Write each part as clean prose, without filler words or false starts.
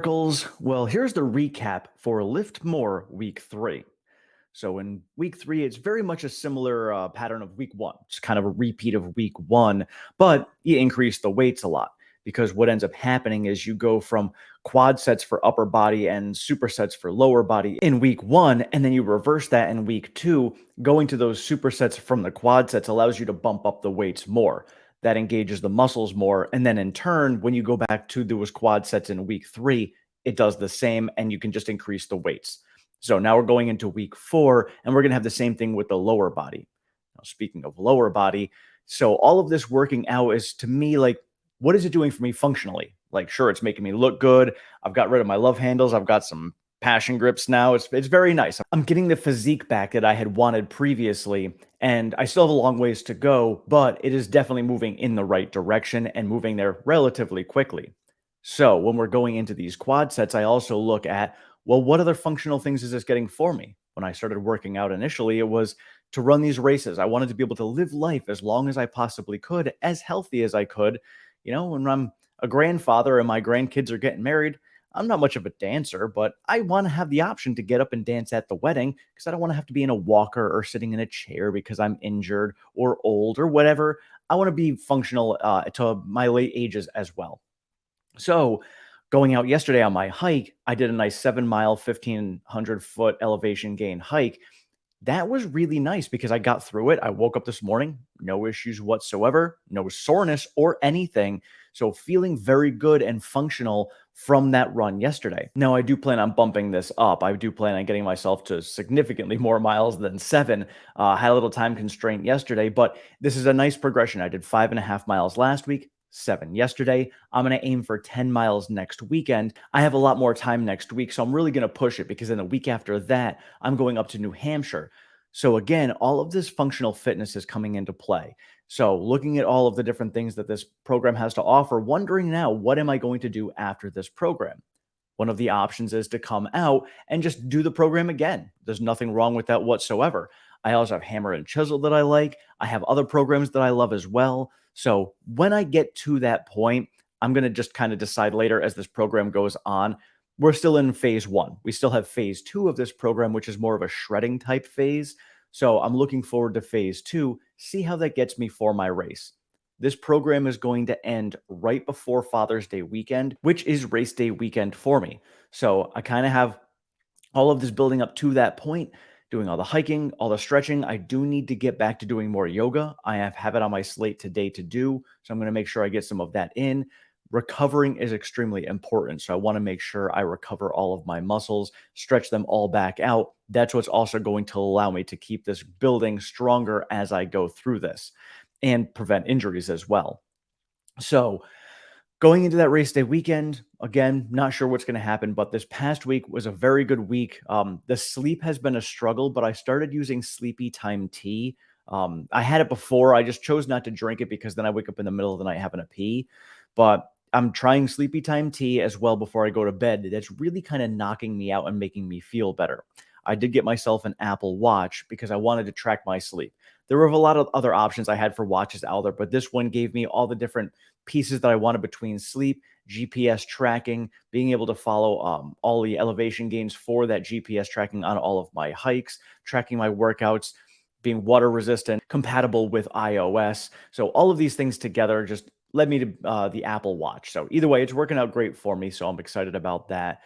Sparkles. Well, here's the recap for Lift More Week 3. So, in Week 3, it's very much a similar pattern of Week 1. It's kind of a repeat of Week 1, but you increase the weights a lot because what ends up happening is you go from quad sets for upper body and supersets for lower body in Week 1, and then you reverse that in Week 2. Going to those supersets from the quad sets allows you to bump up the weights more. That engages the muscles more. And then in turn, when you go back to those quad sets in Week 3, it does the same and you can just increase the weights. So now we're going into Week 4 and we're going to have the same thing with the lower body. Now, speaking of lower body, so all of this working out is to me like, what is it doing for me functionally? Like, sure, it's making me look good. I've got rid of my love handles. I've got some passion grips now. It's very nice. I'm getting the physique back that I had wanted previously, and I still have a long ways to go, but it is definitely moving in the right direction and moving there relatively quickly. So when we're going into these quad sets, I also look at, well, what other functional things is this getting for me? When I started working out initially, it was to run these races. I wanted to be able to live life as long as I possibly could, as healthy as I could. When I'm a grandfather and my grandkids are getting married, I'm not much of a dancer, but I want to have the option to get up and dance at the wedding because I don't want to have to be in a walker or sitting in a chair because I'm injured or old or whatever. I want to be functional to my late ages as well. So, going out yesterday on my hike, I did a nice 7 mile, 1,500 foot elevation gain hike. That was really nice because I got through it. I woke up this morning, no issues whatsoever, no soreness or anything. So, feeling very good and functional from that run yesterday. Now, I do plan on bumping this up. I do plan on getting myself to significantly more miles than seven. Had a little time constraint yesterday, but this is a nice progression. I did 5.5 miles last week, 7 yesterday. I'm going to aim for 10 miles next weekend. I have a lot more time next week, so I'm really going to push it because then the week after that, I'm going up to New Hampshire. So again, all of this functional fitness is coming into play. So looking at all of the different things that this program has to offer, wondering now, what am I going to do after this program? One of the options is to come out and just do the program again. There's nothing wrong with that whatsoever. I also have Hammer and Chisel that I like. I have other programs that I love as well. So when I get to that point, I'm going to just kind of decide later as this program goes on. We're still in phase 1. We still have phase 2 of this program, which is more of a shredding type phase. So I'm looking forward to phase 2, see how that gets me for my race. This program is going to end right before Father's Day weekend, which is race day weekend for me. So I kind of have all of this building up to that point, doing all the hiking, all the stretching. I do need to get back to doing more yoga. I have it on my slate today to do. So I'm going to make sure I get some of that in. Recovering is extremely important. So I want to make sure I recover all of my muscles, stretch them all back out. That's what's also going to allow me to keep this building stronger as I go through this and prevent injuries as well. So going into that race day weekend, again, not sure what's going to happen, but this past week was a very good week. The sleep has been a struggle, but I started using sleepy time tea. I had it before. I just chose not to drink it because then I wake up in the middle of the night having a pee. But I'm trying sleepy time tea as well before I go to bed. That's really kind of knocking me out and making me feel better. I did get myself an Apple Watch because I wanted to track my sleep. There were a lot of other options I had for watches out there, but this one gave me all the different pieces that I wanted between sleep, GPS tracking, being able to follow all the elevation gains for that GPS tracking on all of my hikes, tracking my workouts, being water resistant, compatible with iOS. So all of these things together just led me to the Apple Watch. So either way, it's working out great for me. So I'm excited about that.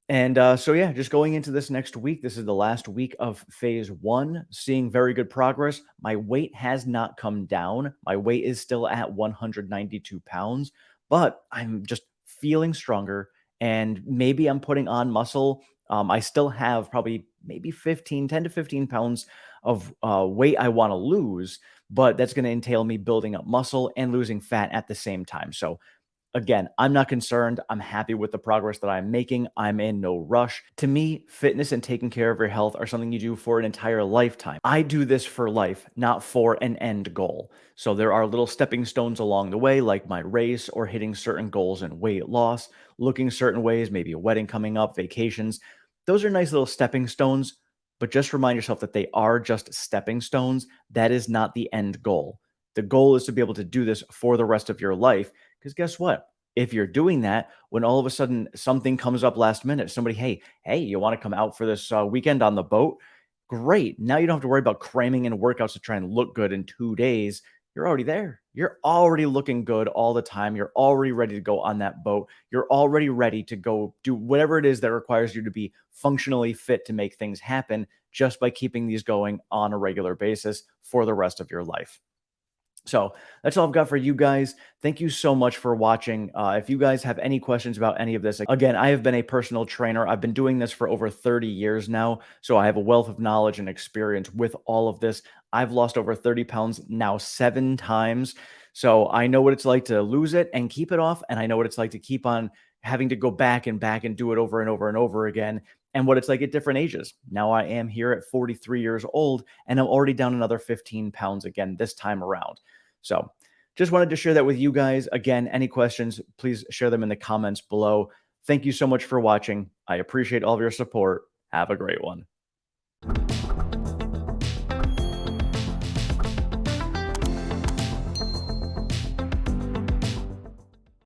And so, yeah, just going into this next week, this is the last week of phase 1, seeing very good progress. My weight has not come down. My weight is still at 192 pounds, but I'm just feeling stronger and maybe I'm putting on muscle. I still have probably maybe 10 to 15 pounds of weight I want to lose, but that's going to entail me building up muscle and losing fat at the same time. So again, I'm not concerned. I'm happy with the progress that I'm making. I'm in no rush. To me, fitness and taking care of your health are something you do for an entire lifetime. I do this for life, not for an end goal. So there are little stepping stones along the way, like my race or hitting certain goals in weight loss, looking certain ways, maybe a wedding coming up, vacations. Those are nice little stepping stones, but just remind yourself that they are just stepping stones. That is not the end goal. The goal is to be able to do this for the rest of your life. Because guess what? If you're doing that, when all of a sudden something comes up last minute, somebody, hey, you want to come out for this weekend on the boat? Great. Now you don't have to worry about cramming in workouts to try and look good in 2 days. You're already there. You're already looking good all the time. You're already ready to go on that boat. You're already ready to go do whatever it is that requires you to be functionally fit to make things happen just by keeping these going on a regular basis for the rest of your life. So that's all I've got for you guys. Thank you so much for watching. If you guys have any questions about any of this, again, I have been a personal trainer. I've been doing this for over 30 years now. So I have a wealth of knowledge and experience with all of this. I've lost over 30 pounds now 7 times. So I know what it's like to lose it and keep it off. And I know what it's like to keep on having to go back and do it over and over and over again. And what it's like at different ages. Now I am here at 43 years old and I'm already down another 15 pounds again this time around. So just wanted to share that with you guys. Again, any questions, please share them in the comments below. Thank you so much for watching. I appreciate all of your support. Have a great one.